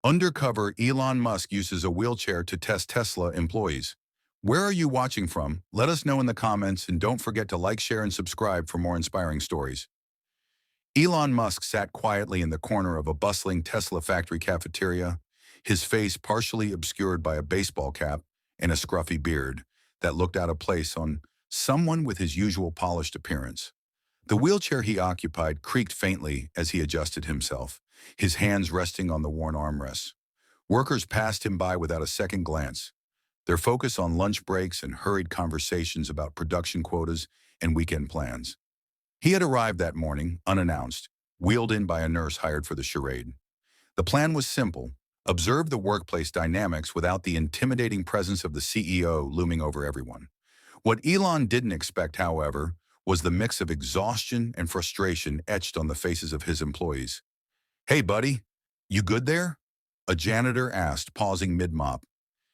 Undercover Elon Musk uses a wheelchair to test Tesla employees. Where are you watching from? Let us know in the comments, and don't forget to like, share, and subscribe for more inspiring stories. Elon Musk sat quietly in the corner of a bustling Tesla factory cafeteria, his face partially obscured by a baseball cap and a scruffy beard that looked out of place on someone with his usual polished appearance. The wheelchair he occupied creaked faintly as he adjusted himself, his hands resting on the worn armrests. Workers passed him by without a second glance, their focus on lunch breaks and hurried conversations about production quotas and weekend plans. He had arrived that morning, unannounced, wheeled in by a nurse hired for the charade. The plan was simple: observe the workplace dynamics without the intimidating presence of the CEO looming over everyone. What Elon didn't expect, however, was the mix of exhaustion and frustration etched on the faces of his employees. "Hey, buddy, you good there?" a janitor asked, pausing mid-mop.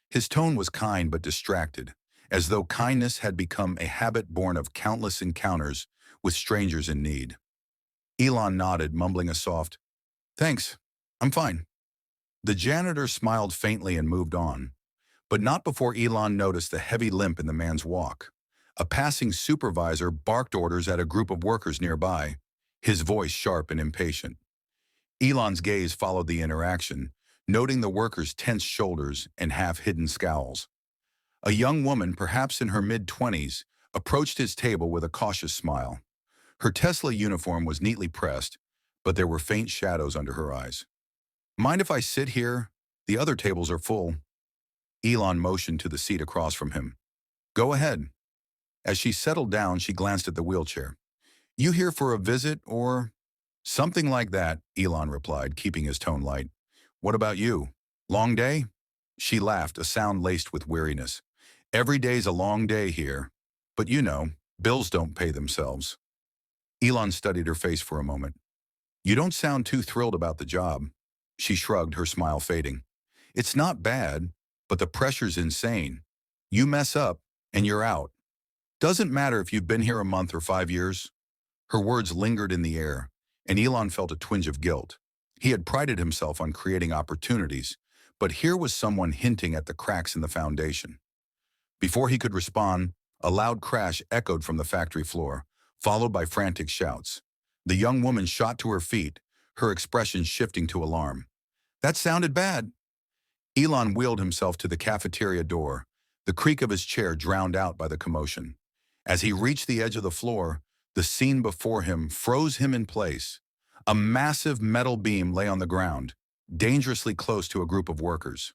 His tone was kind but distracted, as though kindness had become a habit born of countless encounters with strangers in need. Elon nodded, mumbling a soft, "Thanks, I'm fine." The janitor smiled faintly and moved on, but not before Elon noticed the heavy limp in the man's walk. A passing supervisor barked orders at a group of workers nearby, his voice sharp and impatient. Elon's gaze followed the interaction, noting the workers' tense shoulders and half-hidden scowls. A young woman, perhaps in her mid-20s, approached his table with a cautious smile. Her Tesla uniform was neatly pressed, but there were faint shadows under her eyes. "Mind if I sit here? The other tables are full." Elon motioned to the seat across from him. "Go ahead." As she settled down, she glanced at the wheelchair. "You here for a visit or—" "Something like that," Elon replied, keeping his tone light. "What about you? Long day?" She laughed, a sound laced with weariness. "Every day's a long day here. But you know, bills don't pay themselves." Elon studied her face for a moment. "You don't sound too thrilled about the job." She shrugged, her smile fading. "It's not bad, but the pressure's insane. You mess up, and you're out. Doesn't matter if you've been here a month or 5 years." Her words lingered in the air, and Elon felt a twinge of guilt. He had prided himself on creating opportunities, but here was someone hinting at the cracks in the foundation. Before he could respond, a loud crash echoed from the factory floor, followed by frantic shouts. The young woman shot to her feet, her expression shifting to alarm. "That sounded bad." Elon wheeled himself to the cafeteria door, the creak of his chair drowned out by the commotion. As he reached the edge of the floor, the scene before him froze him in place. A massive metal beam lay on the ground, dangerously close to a group of workers.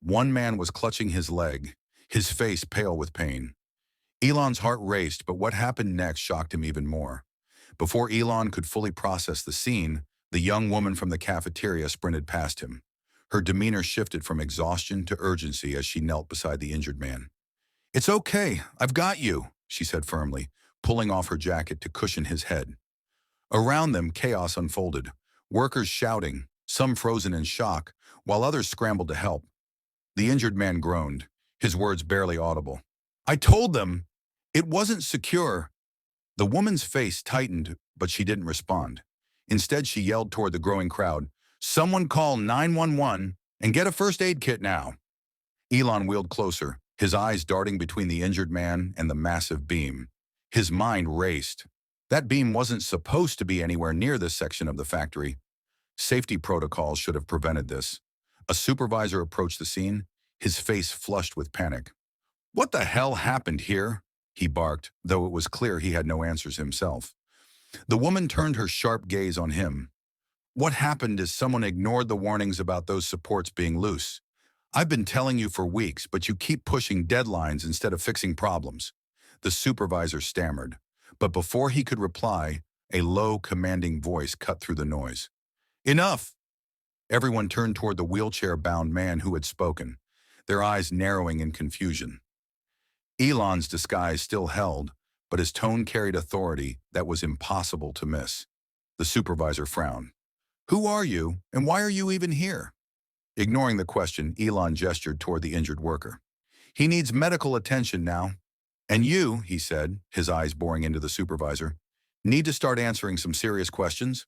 One man was clutching his leg, his face pale with pain. Elon's heart raced, but what happened next shocked him even more. Before Elon could fully process the scene, the young woman from the cafeteria sprinted past him. Her demeanor shifted from exhaustion to urgency as she knelt beside the injured man. "It's okay, I've got you," she said firmly, pulling off her jacket to cushion his head. Around them, chaos unfolded, workers shouting, some frozen in shock, while others scrambled to help. The injured man groaned, his words barely audible. "I told them! It wasn't secure!" The woman's face tightened, but she didn't respond. Instead, she yelled toward the growing crowd, "Someone call 911 and get a first aid kit now." Elon wheeled closer, his eyes darting between the injured man and the massive beam. His mind raced. That beam wasn't supposed to be anywhere near this section of the factory. Safety protocols should have prevented this. A supervisor approached the scene, his face flushed with panic. "What the hell happened here?" he barked, though it was clear he had no answers himself. The woman turned her sharp gaze on him. "What happened is someone ignored the warnings about those supports being loose. I've been telling you for weeks, but you keep pushing deadlines instead of fixing problems." The supervisor stammered, but before he could reply, a low, commanding voice cut through the noise. "Enough!" Everyone turned toward the wheelchair-bound man who had spoken, their eyes narrowing in confusion. Elon's disguise still held, but his tone carried authority that was impossible to miss. The supervisor frowned. "Who are you, and why are you even here?" Ignoring the question, Elon gestured toward the injured worker. "He needs medical attention now. And you," he said, his eyes boring into the supervisor, "need to start answering some serious questions."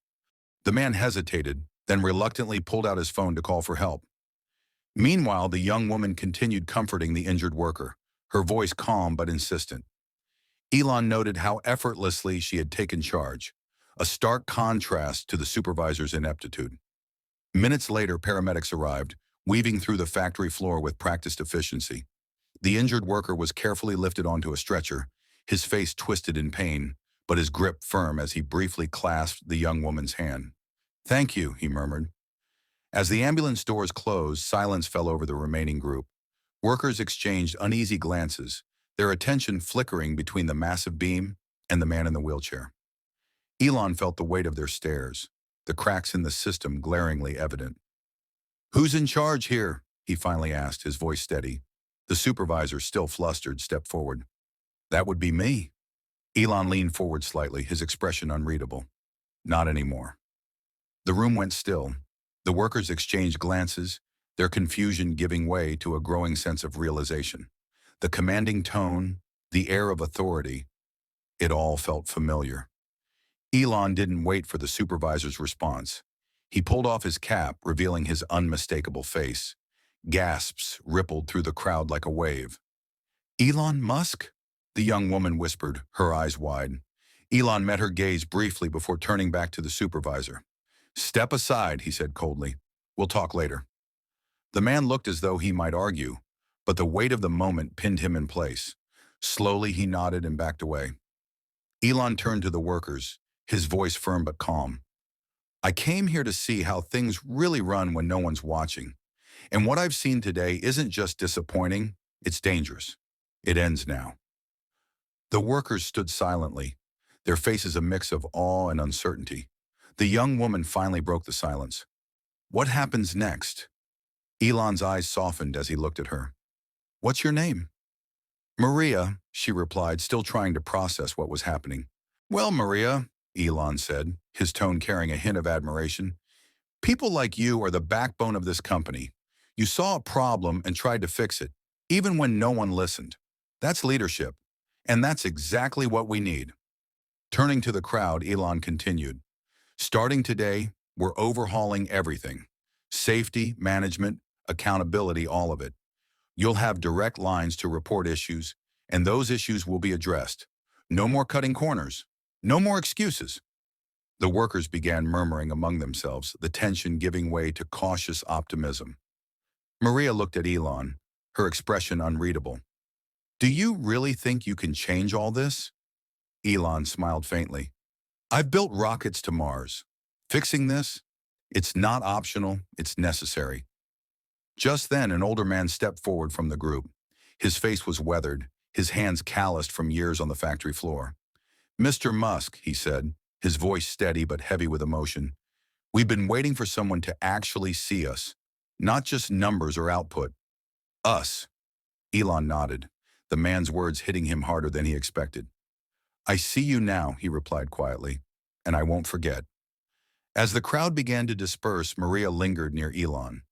The man hesitated, then reluctantly pulled out his phone to call for help. Meanwhile, the young woman continued comforting the injured worker, her voice calm but insistent. Elon noted how effortlessly she had taken charge, a stark contrast to the supervisor's ineptitude. Minutes later, paramedics arrived, weaving through the factory floor with practiced efficiency. The injured worker was carefully lifted onto a stretcher, his face twisted in pain, but his grip firm as he briefly clasped the young woman's hand. "Thank you," he murmured. As the ambulance doors closed, silence fell over the remaining group. Workers exchanged uneasy glances, their attention flickering between the massive beam and the man in the wheelchair. Elon felt the weight of their stares, the cracks in the system glaringly evident. "Who's in charge here?" he finally asked, his voice steady. The supervisor, still flustered, stepped forward. "That would be me." Elon leaned forward slightly, his expression unreadable. "Not anymore." The room went still. The workers exchanged glances, their confusion giving way to a growing sense of realization. The commanding tone, the air of authority, it all felt familiar. Elon didn't wait for the supervisor's response. He pulled off his cap, revealing his unmistakable face. Gasps rippled through the crowd like a wave. "Elon Musk?" the young woman whispered, her eyes wide. Elon met her gaze briefly before turning back to the supervisor. "Step aside," he said coldly. "We'll talk later." The man looked as though he might argue, but the weight of the moment pinned him in place. Slowly, he nodded and backed away. Elon turned to the workers, his voice firm but calm. "I came here to see how things really run when no one's watching. And what I've seen today isn't just disappointing, it's dangerous. It ends now." The workers stood silently, their faces a mix of awe and uncertainty. The young woman finally broke the silence. "What happens next?" Elon's eyes softened as he looked at her. "What's your name?" "Maria," she replied, still trying to process what was happening. "Well, Maria," Elon said, his tone carrying a hint of admiration, "people like you are the backbone of this company. You saw a problem and tried to fix it, even when no one listened. That's leadership, and that's exactly what we need." Turning to the crowd, Elon continued, "Starting today, we're overhauling everything. Safety, management, accountability, all of it. You'll have direct lines to report issues, and those issues will be addressed. No more cutting corners. No more excuses." The workers began murmuring among themselves, the tension giving way to cautious optimism. Maria looked at Elon, her expression unreadable. "Do you really think you can change all this?" Elon smiled faintly. "I've built rockets to Mars. Fixing this? It's not optional, it's necessary." Just then, an older man stepped forward from the group. His face was weathered, his hands calloused from years on the factory floor. "Mr. Musk," he said, his voice steady but heavy with emotion, "we've been waiting for someone to actually see us, not just numbers or output. Us." Elon nodded, the man's words hitting him harder than he expected. "I see you now," he replied quietly, "and I won't forget." As the crowd began to disperse, Maria lingered near Elon.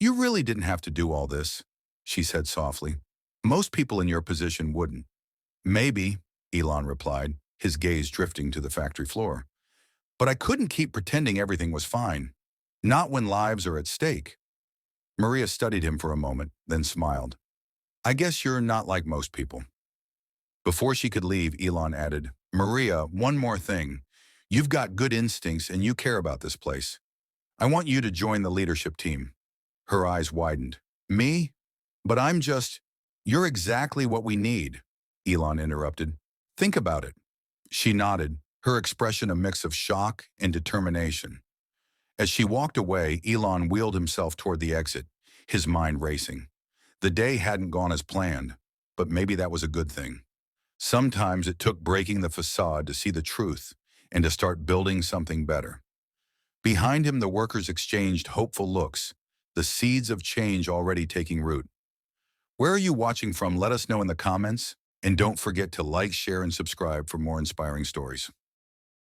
"You really didn't have to do all this," she said softly. "Most people in your position wouldn't." "Maybe," Elon replied, his gaze drifting to the factory floor. "But I couldn't keep pretending everything was fine. Not when lives are at stake." Maria studied him for a moment, then smiled. "I guess you're not like most people." Before she could leave, Elon added, "Maria, one more thing. You've got good instincts and you care about this place. I want you to join the leadership team." Her eyes widened. "Me? But I'm just—" "You're exactly what we need," Elon interrupted. "Think about it." She nodded, her expression a mix of shock and determination. As she walked away, Elon wheeled himself toward the exit, his mind racing. The day hadn't gone as planned, but maybe that was a good thing. Sometimes it took breaking the facade to see the truth and to start building something better. Behind him, the workers exchanged hopeful looks, the seeds of change already taking root. Where are you watching from? Let us know in the comments. And don't forget to like, share, and subscribe for more inspiring stories.